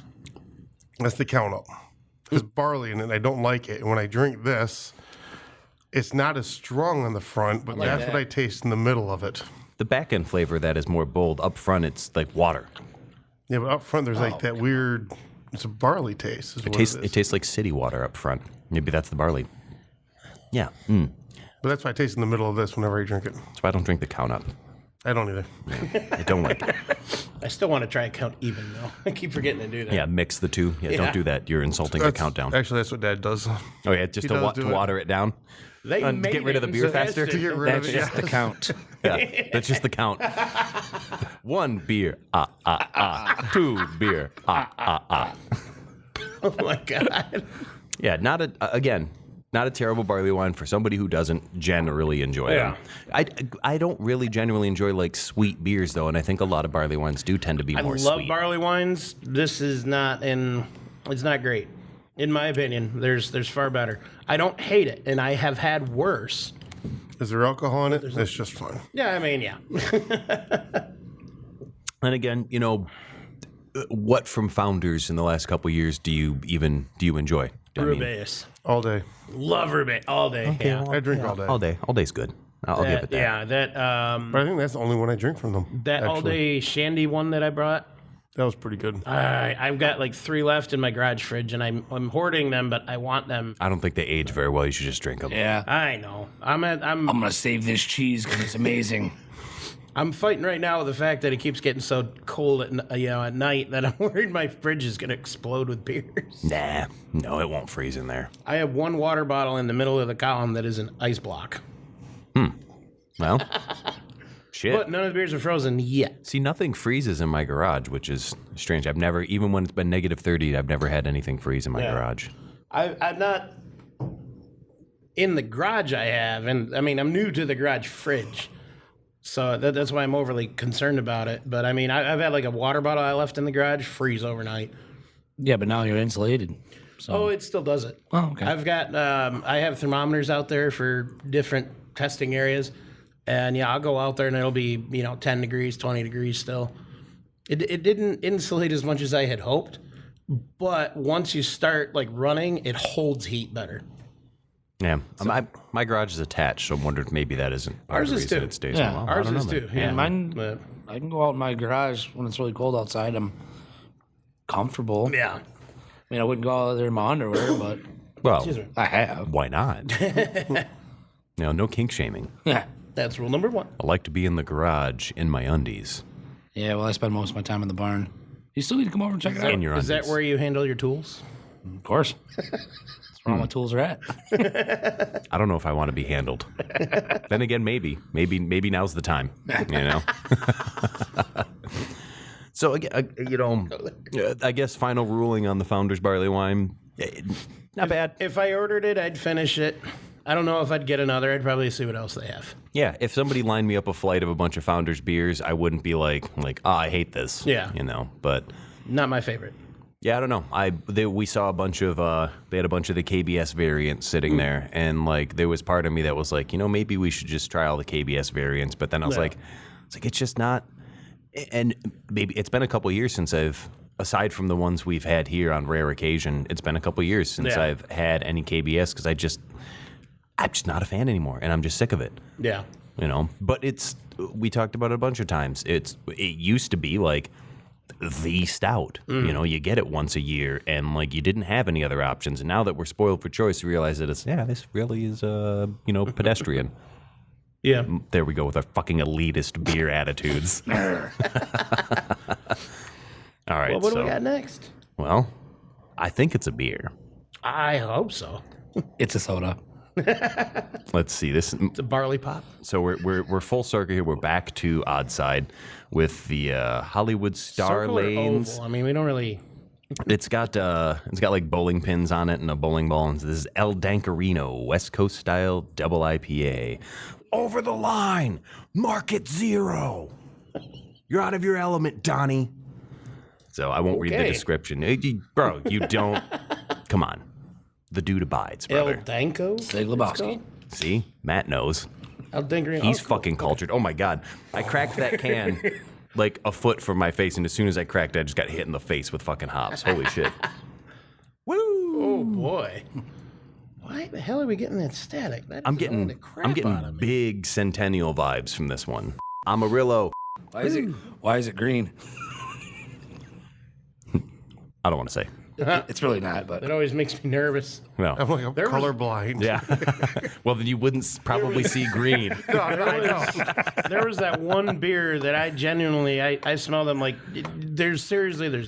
That's the count up. There's barley in it, and I don't like it. And when I drink this, it's not as strong on the front, but that's what I taste in the middle of it. The back end flavor that is more bold. Up front, it's like water. Yeah, but up front there's like that weird. It's a barley taste. Is what It tastes like city water up front. Maybe that's the barley. Yeah, But that's why I taste in the middle of this whenever I drink it. that's why I don't drink the count up. I don't either. I don't like it. I still want to try count even though. I keep forgetting to do that. Yeah, mix the two. Yeah, Yeah. don't do that. You're insulting the countdown. Actually, that's what Dad does. Oh yeah, just He does do to it. water it down. They To made get rid of the it beer and faster. suggested To get rid of That's it. just the count. Yeah, that's just the count. One beer, two beer, Oh my god. Yeah, not a terrible barley wine for somebody who doesn't generally enjoy them. I don't really generally enjoy like sweet beers though, and I think a lot of barley wines do tend to be I more love sweet. barley wines. This is not it's not great. In my opinion, there's far better. I don't hate it, and I have had worse. Is there alcohol in it? It's just fun. Yeah, I mean, yeah. And again, what from Founders in the last couple of years do you enjoy? I mean, Rubaeus. All day. Love Rubaeus all day. Yeah. I drink all day. all day. All day's good. I'll give it that. Yeah, that But I think that's the only one I drink from them. that all actually. day shandy one that I brought. That was pretty good. I've got like 3 left in my garage fridge, and I'm hoarding them, but I want them. I don't think they age very well. You should just drink them. Yeah. I know. I'm I'm gonna save this cheese because it's amazing. I'm fighting right now with the fact that it keeps getting so cold at night that I'm worried my fridge is gonna explode with beers. Nah, no, it won't freeze in there. I have 1 water bottle in the middle of the column that is an ice block, Well, shit. but none of the beers are frozen yet. See, nothing freezes in my garage, which is strange. I've never, even when it's been negative 30, I've never had anything freeze in my garage. I'm not in the garage. I have, and I mean, I'm new to the garage fridge, so that's why I'm overly concerned about it. But I mean, I've had like a water bottle I left in the garage freeze overnight. Yeah, but now you're insulated. So Oh, it still does it. Oh, okay. I've got I have thermometers out there for different testing areas, and yeah, I'll go out there and it'll be 10 degrees, 20 degrees still. It didn't insulate as much as I had hoped, but once you start like running, it holds heat better. Yeah, my garage is attached, so I'm wondering if maybe that isn't part Ours of the is reason too. it stays Yeah, so well. Ours I don't is know, too. man. Yeah, Mine, But- I can go out in my garage when it's really cold outside. I'm comfortable. yeah. I mean, I wouldn't go out there in my underwear, but Well, I have. why not? No kink shaming. Yeah. That's rule number 1. I like to be in the garage in my undies. Yeah, well, I spend most of my time in the barn. You still need to come over and check it out. In your Is that undies. where you handle your tools? Of course. That's where all my tools are at. I don't know if I want to be handled. Then again, maybe now's the time. You know. So I guess final ruling on the Founders Barley Wine. Not bad. If I ordered it, I'd finish it. I don't know if I'd get another. I'd probably see what else they have. Yeah, if somebody lined me up a flight of a bunch of Founders beers, I wouldn't be like, I hate this. Yeah. But Not my favorite. yeah, I don't know. We saw a bunch of they had a bunch of the KBS variants sitting there, and like there was part of me that was like, maybe we should just try all the KBS variants. But then I was like, it's just not. And maybe it's been a couple years since aside from the ones we've had here on rare occasion, it's been a couple years since I've had any KBS because I'm just not a fan anymore, and I'm just sick of it. Yeah. But we talked about it a bunch of times. It used to be like the stout. You get it once a year, and like you didn't have any other options. And now that we're spoiled for choice, we realize that this really is pedestrian. Yeah. There we go with our fucking elitist beer attitudes. All right. Well, what do we got next? Well, I think it's a beer. I hope so. It's a soda. Let's see this. It's a barley pop. So we're full circle here. We're back to Odd Side with the Hollywood Star Circle or Lanes. oval? I mean, we don't really. It's got like bowling pins on it and a bowling ball. And this is El Dancarino West Coast style double IPA. Over the line, market 0. You're out of your element, Donnie. So I won't read the Okay. description, bro. You don't. Come on, the dude abides, El brother. Danko? Big Lebowski. See, Matt knows. El Danko. He's fucking cultured. Oh my god, I cracked that can like a foot from my face, and as soon as I cracked it, I just got hit in the face with fucking hops. Holy shit. Woo! Oh, boy. Why the hell are we getting that static? That I'm is annoying getting the crap out of me. big Centennial vibes from this one. Amarillo. Why is it green? I don't want to say. It's really not, but That always makes me nervous. No. I'm like, I'm There was- colorblind. Yeah. Well, then you wouldn't probably see green. No, I know. There was that one beer that I genuinely, I smelled them like, there's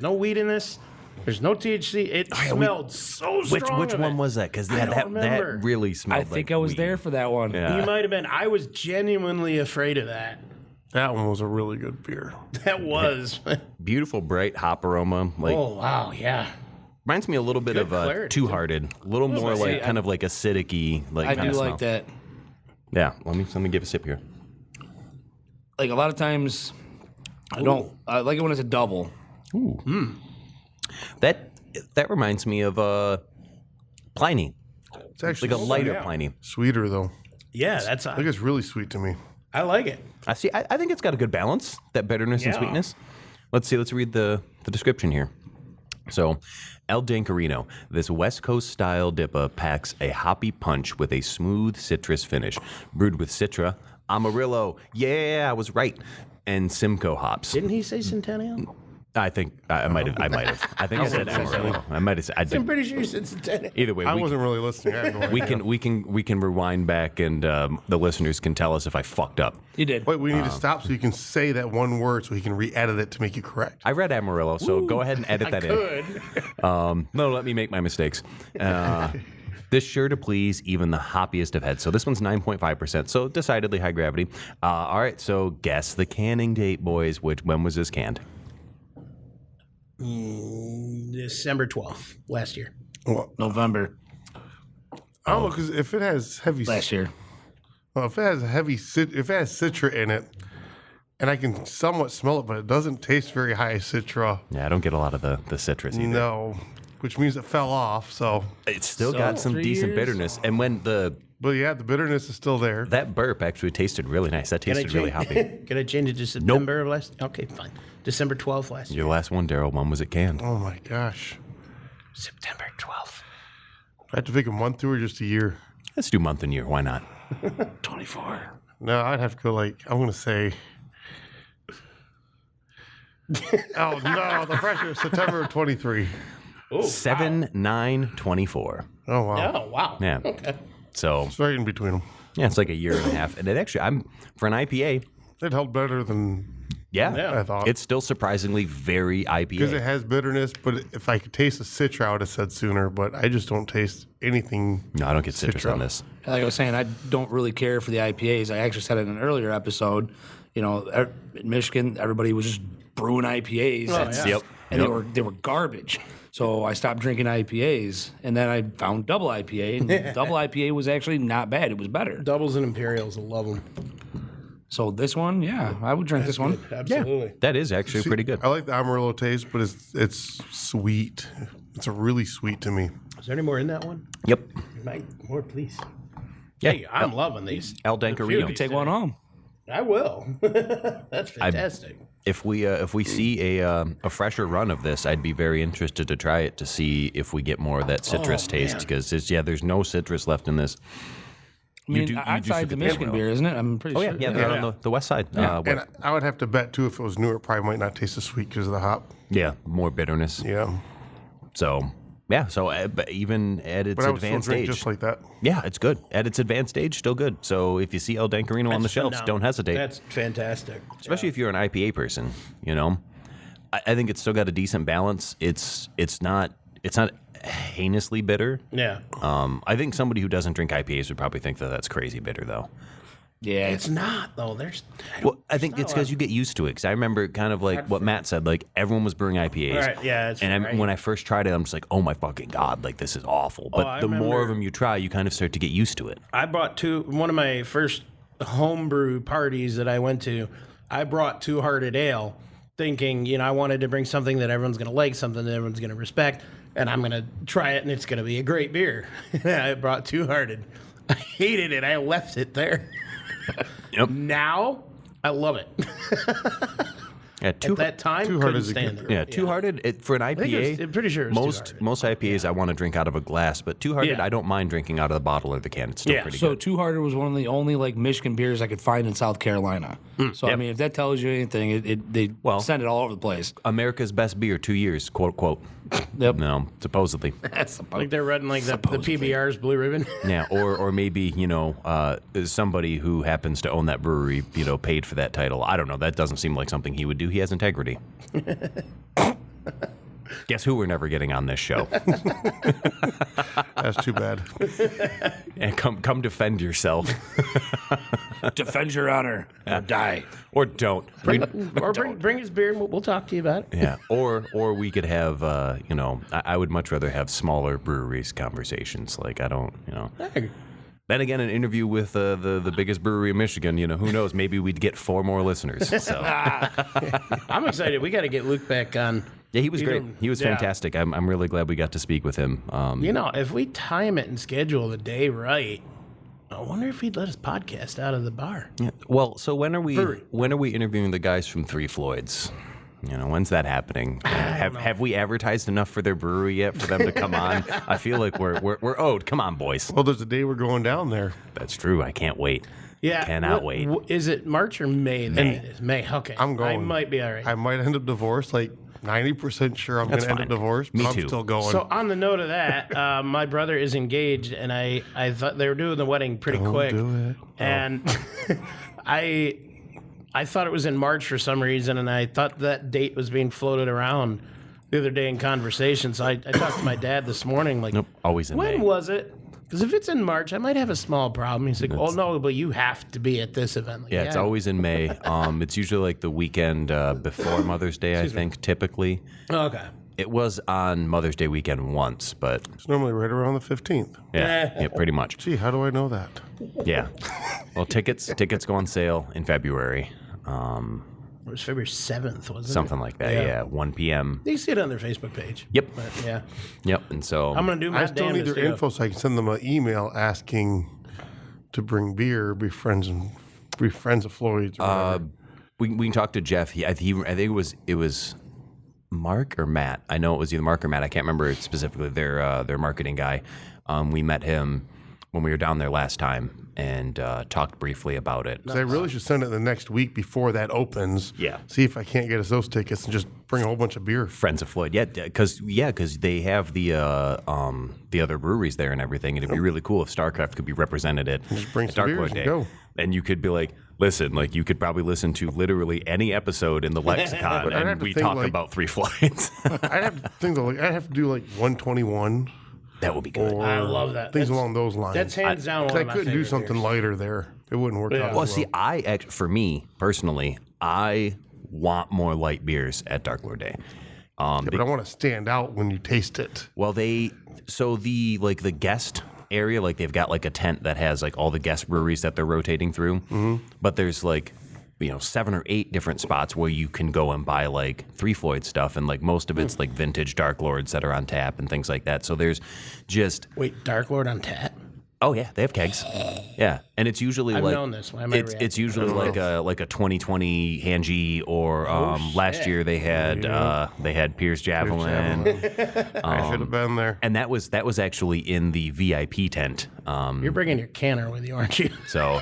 no weed in this. There's no THC. It smelled so strong. Which of one it. was that? Because I don't that remember. really smelled I think like I was weed. there for that one. Yeah. You might have been. I was genuinely afraid of that. That one was a really good beer. That was. Beautiful, bright hop aroma. Like Oh, wow. Yeah. reminds me a little bit Good of clarity, Two Hearted. A little more say, like kind of like acidic-y. Like I kind do of like that. Yeah. Let me give a sip here. Like a lot of times, I don't. I like it when it's a double. That reminds me of Pliny. It's actually Like a lighter yeah. Pliny. sweeter though. Yeah, that's. I think it's really sweet to me. I like it. I see. I think it's got a good balance, that bitterness and Yeah. sweetness. Let's see. Let's read the description here. So, El Dancarino, this West Coast style dippa packs a hoppy punch with a smooth citrus finish, brewed with Citra, Amarillo. Yeah, I was right. And Simcoe hops. Didn't he say Centennial? I think I might have. I think I said Amarillo. I might have said. I'm pretty sure you said Centennial. Either way, I wasn't really listening. I had no idea. we can rewind back, and the listeners can tell us if I fucked up. You did. Wait, we need to stop so you can say that one word so he can re-edit it to make you correct. I read Amarillo, so go ahead and edit that in. Good. No, let me make my mistakes. This sure to please even the hoppiest of heads. So this one's 9.5%, so decidedly high gravity. All right, so guess the canning date, boys. When was this canned? December 12th last year. Well, November I don't know because if it has heavy, last year. well, if it has if it has citra in it, and I can somewhat smell it, but it doesn't taste very high citra. Yeah, I don't get a lot of the citrus either. No, which means it fell off. So, It's still got some 3 decent years? bitterness. And when but yeah, the bitterness is still there. that burp actually tasted really nice. That tasted really hoppy. Can I change it to September of last? Okay, fine. December 12th last year. Your last one, Daryl, when was it canned? Oh my gosh, September 12th. I have to pick a month through or just a year. Let's do month and year. Why not? 24. No, I'd have to go I'm going to say. Oh no, the pressure is September of 23. 7/9/24. Oh wow, Oh, wow. Yeah. Okay. So it's right in between them. yeah, it's like a year and a half, and it actually for an IPA. It held better than Yeah, I thought. it's still surprisingly very Because it IPA. has bitterness, but if I could taste the citra, I would have said sooner. But I just don't taste anything. No, I don't get citrus Citra. on this. Like I was saying, I don't really care for the IPAs. I actually said it in an earlier episode. You know, in Michigan, everybody was just brewing IPAs. Yep. And Yep. they were garbage. So I stopped drinking IPAs, and then I found double IPA, and double IPA was actually not bad. It was better. Doubles and Imperials, I love them. So this one, yeah, I would drink this one. Absolutely. That is actually pretty good. I like the Amarillo taste, but it's sweet. It's a really sweet to me. Is there any more in that one? Yep. Mike, more, please. Yeah. Hey, I'm loving these. El The Dancarino. beauties Take today. one home. I will. That's fantastic. If we see a fresher run of this, I'd be very interested to try it to see if we get more of that citrus taste man. because there's no citrus left in this. I mean, do outside the forget Michigan Amarillo. beer, isn't it? I'm pretty Oh sure. yeah, they're on the west side. And I would have to bet too, if it was newer, it probably might not taste as sweet because of the hop. yeah, more bitterness. Yeah, So yeah, so but even at its but I would still advanced drink stage, just like that. yeah, it's good. At its advanced stage, still good. So if you see El Dancarino on the That's shelves, phenomenal. don't hesitaate. That's fantastic. Especially if you're an IPA person, you know. I think it's still got a decent balance. It's not heinously bitter. Yeah. I think somebody who doesn't drink IPAs would probably think that that's crazy bitter, though. Yeah, It's not, though. There's. Well, I think it's because you get used to it. Because I remember kind of like what Matt said, like everyone was brewing IPAs. Right, yeah, that's and right. when I first tried it, I'm just like, oh my fucking God, like this is awful. But I the more of remember- them you try, you kind of start to get used to it. I brought one of my first homebrew parties that I went to. I brought Two Hearted Ale, thinking, I wanted to bring something that everyone's going to like, something that everyone's going to respect, and I'm going to try it, and it's going to be a great beer. I brought Two Hearted. I hated it. I left it there. Yep. Now, I love it. Yeah, At that time, Two couldn't Hearted is a stand good it. Yeah, Two Hearted for an think it IPA. was- I'm pretty sure it was Two Hearted. most IPAs I want to drink out of a glass, but Two Hearted Yeah. I don't mind drinking out of the bottle or the can. It's still Yeah, pretty So good. Two Hearted was one of the only like Michigan beers I could find in South Carolina. So I Yep. mean, if that tells you anything, they send it all over the place. America's best beer, 2 years, quote quote. Yep. No, supposedly. That's Like they're running like the PBR's Blue Ribbon. Yeah, or maybe somebody who happens to own that brewery, paid for that title. I don't know. That doesn't seem like something he would do. He has integrity. Guess who we're never getting on this show? That's too bad. And come defend yourself, defend your honor or die. or don't. Or bring his beer and we'll talk to you about it. Yeah, or we could have, I would much rather have smaller breweries conversations. Like I don't, Hey, Then again, an interview with the biggest brewery in Michigan, who knows? Maybe we'd get 4 more listeners. So I'm excited. We got to get Luke back on. yeah, he was great. He was Yeah. fantastic. I'm really glad we got to speak with him. If we time it and schedule the day right, I wonder if he'd let us podcast out of the bar. Yeah. Well, so when are Brewery. we interviewing the guys from Three Floyds? When's that happening? Have we advertised enough for their brewery yet for them to come on? I feel like we're owed. Come on, boys. Well, there's a day we're going down there. That's true. I can't wait. Yeah. Cannot wait. Is it March or May? May. It is May. Okay. I'm going. I might be all right. I might end up divorced. Like 90% sure I'm going That's to end fine. up divorced. Me but too. I'm still going. So on the note of that, my brother is engaged, and I thought they were doing the wedding pretty quick. do it. And I thought it was in March for some reason, and I thought that date was being floated around the other day in conversation. So I talked to my dad this morning, like, Nope. Always in when May. was it? Because if it's in March, I might have a small problem. He's like, oh, no, but you have to be at this event. Like, Yeah, it's always in May. It's usually like the weekend before Mother's Day, I think, typically. Okay. It was on Mother's Day weekend once, but It's normally right around the 15th. yeah, pretty much. Gee, how do I know that? Yeah. Well, tickets go on sale in February. It was February 7th, wasn't it? Something like that, yeah. 1 p.m. You can see it on their Facebook page. Yep. But, yeah. Yep. And so I'm going to do my I still need damnedest their to go. info so I can send them an email asking to bring beer, be friends of Floyd's or whatever. we can talk to Jeff. I think it was Mark or Matt. I know it was either Mark or Matt. I can't remember specifically. Their marketing guy. We met him when we were down there last time and talked briefly about it. 'Cause I really should send it the next week before that opens. Yeah. See if I can't get us those tickets and just bring a whole bunch of beer. Friends of Floyd, because they have the other breweries there and everything, and it'd be really cool if StarCraft could be represented at bring at some Dark beers Lord and Day, go. and you could be like, listen, like you could probably listen to literally any episode in the lexicon, I'd have and to we think, talk like- about Three Floyds. I'd have to think though, like I'd have to do like 121 That would be good. or I love that. things That's- along those lines. That's hands down one 'Cause I of my couldn't do favorite something beers. lighter there. It wouldn't work out. Well, as see, for me personally, I want more light beers at Dark Lord Day. Yeah, but I want to stand out when you taste it. Well, the guest area, like they've got like a tent that has like all the guest breweries that they're rotating through. Mm-hmm. But there's like 7 or 8 different spots where you can go and buy like Three Floyd stuff, and like most of it's like vintage Dark Lords that are on tap and things like that. So there's just Wait, Dark Lord on tap? oh yeah, they have kegs. Yeah, and it's usually I've like known this. Why am I reacting? it's usually like a 2020 Hanji or last year they had Piers Javelin. I should have been there. And that was actually in the VIP tent. You're bringing your canner with you, aren't you? So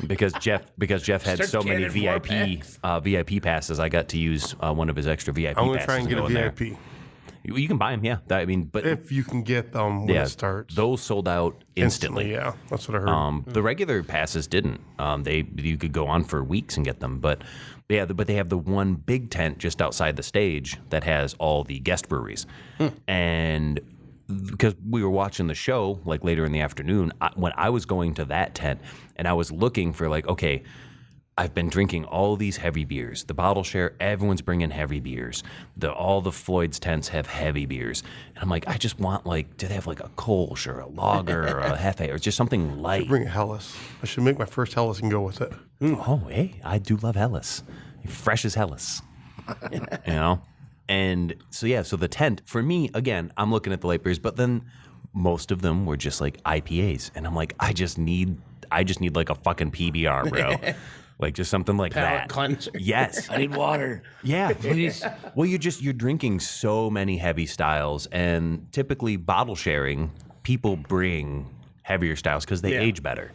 because Jeff had Starts so many canning 4 VIP passes, I got to use one of his extra VIP I'm passes. gonna try and get go a in there. VIP You can buy them, yeah. But if you can get them when yeah, it starts. those sold out instantly. Yeah, that's what I heard. The regular passes didn't. You could go on for weeks and get them, but they have the one big tent just outside the stage that has all the guest breweries, and because we were watching the show like later in the afternoon, when I was going to that tent and I was looking for like, okay, I've been drinking all these heavy beers. The bottle share, everyone's bringing heavy beers. All the Floyd's tents have heavy beers. And I'm like, I just want do they have like a Kolsch or a lager or a Hefe or just something light? Bring a Helles. I should make my first Helles and go with it. Oh, hey, I do love Helles. Fresh as Helles. And so the tent, for me, again, I'm looking at the light beers, but then most of them were just like IPAs. And I'm like, I just need like a fucking PBR, bro. Like just something like Palate that. cleanser. Yes. I need water. Yeah. Please. Well, you're drinking so many heavy styles, and typically bottle sharing, people bring heavier styles because they age better.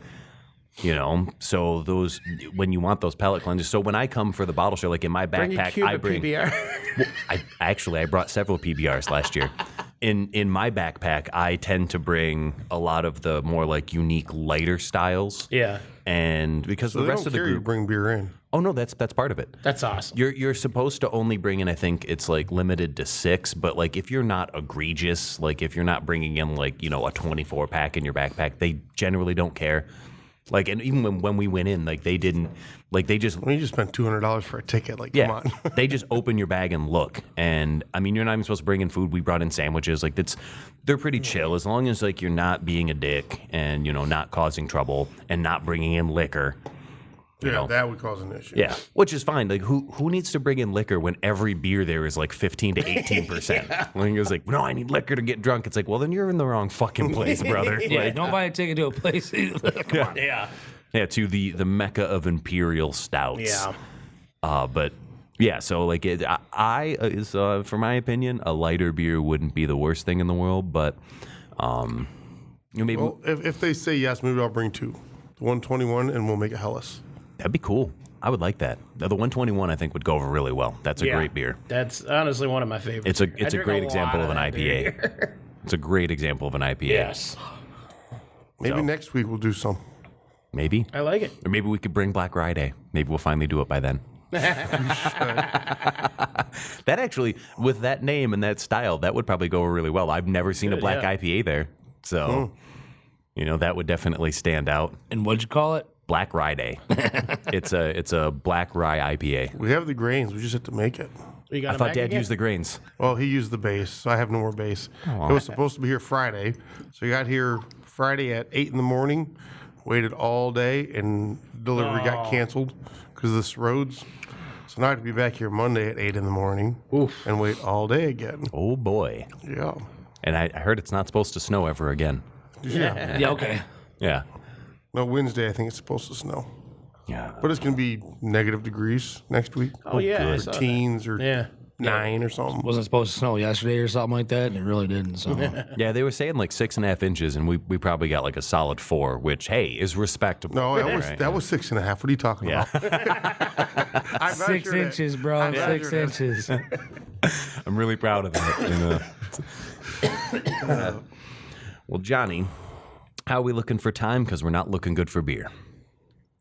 So those when you want those palate cleansers. So when I come for the bottle share, like in my Bring your backpack, cube I of bring. PBR. I brought several PBRs last year. In my backpack, I tend to bring a lot of the more like unique lighter styles. Yeah. And because So the they rest don't of the care you group, bring beer in. oh no, that's part of it. That's awesome. You're supposed to only bring in, I think it's like limited to 6, but like if you're not egregious, like if you're not bringing in like, a 24 pack in your backpack, they generally don't care. Like, and even when we went in, like they didn't, like they just, When you just spent $200 for a ticket, like yeah, come on. they just open your bag and look. And I mean, you're not even supposed to bring in food. We brought in sandwiches. Like they're pretty chill as long as like you're not being a dick and, not causing trouble and not bringing in liquor. Yeah, that would cause an issue. Yeah, which is fine. Like, who needs to bring in liquor when every beer there is like 15 to 18%? When you're like, no, I need liquor to get drunk. It's like, well, then you're in the wrong fucking place, brother. Yeah, Like, don't buy a ticket to a place. Come on. Yeah. yeah, to the mecca of imperial stouts. Yeah. But yeah, so like, for my opinion, a lighter beer wouldn't be the worst thing in the world. But maybe Well, if they say yes, maybe I'll bring 2. The 121 and we'll make a Helles. that'd be cool. I would like that. The 121, I think, would go over really well. That's a great beer. That's honestly one of my favorites. It's a I drink great lot example of an that IPA. beer. It's a great example of an IPA. Yes. Maybe So- next week we'll do some. Maybe. I like it. Or maybe we could bring Black Friday. Maybe we'll finally do it by then. That actually, with that name and that style, that would probably go over really well. I've never seen a black yeah. IPA there. So, that would definitely stand out. And what'd you call it? Black Friday. It's a black rye IPA. We have the grains. We just have to make it. You got I it thought back Dad again? used the grains. Well, he used the base, so I have no more base. It was supposed to be here Friday. So he got here Friday at 8 in the morning, waited all day, and delivery got canceled because of this roads. So now I have to be back here Monday at 8 in the morning and wait all day again. Oh, boy. Yeah. And I heard it's not supposed to snow ever again. Yeah. Yeah, okay. Yeah. No, Wednesday I think it's supposed to snow. Yeah. But it's going to be negative degrees next week. Oh, yeah. I Or saw that. teens or Yeah. 9 or something. Wasn't supposed to snow yesterday or something like that, and it really didn't. So Yeah, they were saying like 6.5 inches, and we probably got like a solid 4, which hey is respectable. No, Right. that was 6.5. What are you talking Yeah. about? I 6 measured it. inches, bro. I 6 measured it. inches. I'm really proud of that. Well, Johnny, how are we looking for time? Because we're not looking good for beer.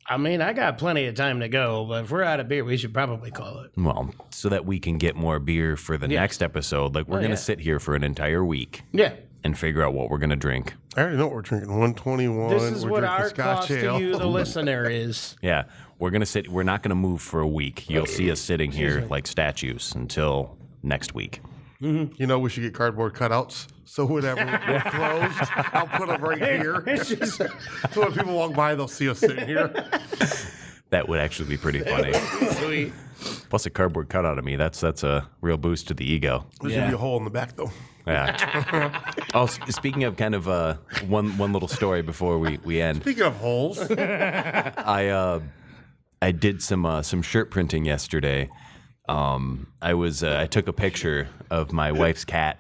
I mean, I got plenty of time to go, but if we're out of beer, we should probably call it. Well, so that we can get more beer for the next episode. Like, we're going to sit here for an entire week Yeah. and figure out what we're going to drink. I already know what we're drinking. 121. This is we're what drinking our Scotch cost ale. to you, the listener, is. Yeah, we're going to sit. We're not going to move for a week. You'll see us sitting here like statues until next week. You know, we should get cardboard cutouts. So whenever we're closed, I'll put them right here. So when people walk by, they'll see us sitting here. That would actually be pretty funny. Sweet. Plus a cardboard cutout of me. That's a real boost to the ego. There's going to be a hole in the back, though. Yeah. Oh, speaking of kind of one little story before we end, Speaking of holes, I did some shirt printing yesterday. I took a picture of my wife's cat,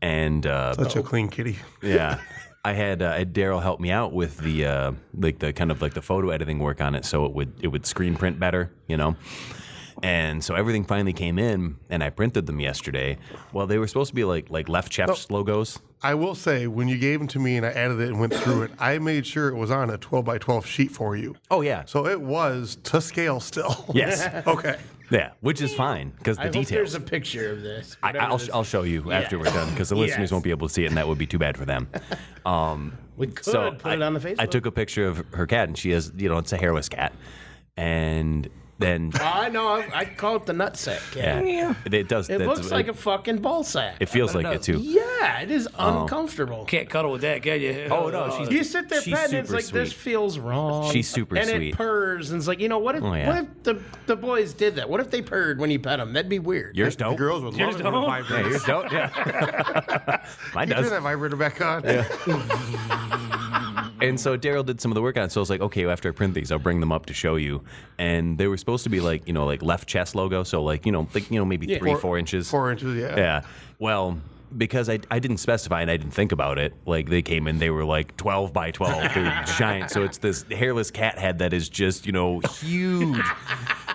and such a clean kitty. yeah, I had Daryl help me out with the the photo editing work on it, so it would screen print better, you know. And so everything finally came in, and I printed them yesterday. Well, they were supposed to be like left chest logos. I will say, when you gave them to me and I added it and went through it, I made sure it was on a 12 by 12 sheet for you. Oh yeah, So it was to scale still. yes, Okay. yeah, which is fine because the I hope there's details. a picture of this. I'll show you after we're done because the listeners Yes. won't be able to see it, and that would be too bad for them. We could So put it on the Facebook. I took a picture of her cat, and she has, it's a hairless cat, and then I know. I call it the nutsack cat. yeah, it does. It looks like a fucking ball sack. It feels like it too. Yeah, it is uncomfortable. Can't cuddle with that, can you? Oh no, she's You sit there she's petting, it's super like this sweet. feels wrong. She's super and sweet. it purrs, and it's like, what if Oh, yeah. what if the boys did that? What if they purred when you pet them? That'd be weird. Yours The don't. girls would love it don't? with a Yeah, vibrator. yours don't. Yeah, mine Can you turn does. that vibrator back on? And so Daryl did some of the work on it. So I was like, okay, after I print these, I'll bring them up to show you. And they were supposed to be like left chest logo. So maybe 3-4 inches. 4 inches, yeah. Yeah. Well, because I didn't specify and I didn't think about it, like they came in, they were like 12 by 12. They're giant. So it's this hairless cat head that is just, huge.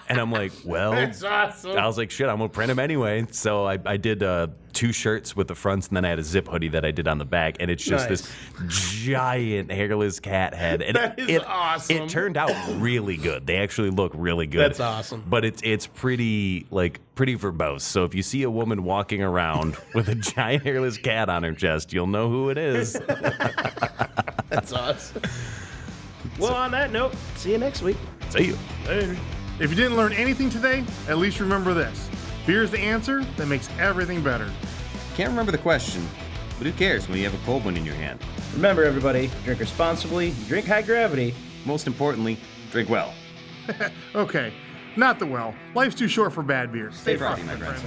And I'm like, well, That's awesome. I was like, shit, I'm going to print them anyway. So I did 2 shirts with the fronts, and then I had a zip hoodie that I did on the back. And it's just this giant hairless cat head. And That is awesome. It turned out really good. They actually look really good. That's awesome. But it's pretty verbose. So if you see a woman walking around with a giant hairless cat on her chest, you'll know who it is. That's awesome. Well, on that note, see you next week. See you. Later. If you didn't learn anything today, at least remember this. Beer is the answer that makes everything better. Can't remember the question, but who cares when you have a cold one in your hand? Remember, everybody, drink responsibly, drink high gravity. Most importantly, drink well. Okay, not the well. Life's too short for bad beers. Stay frothy, my friends.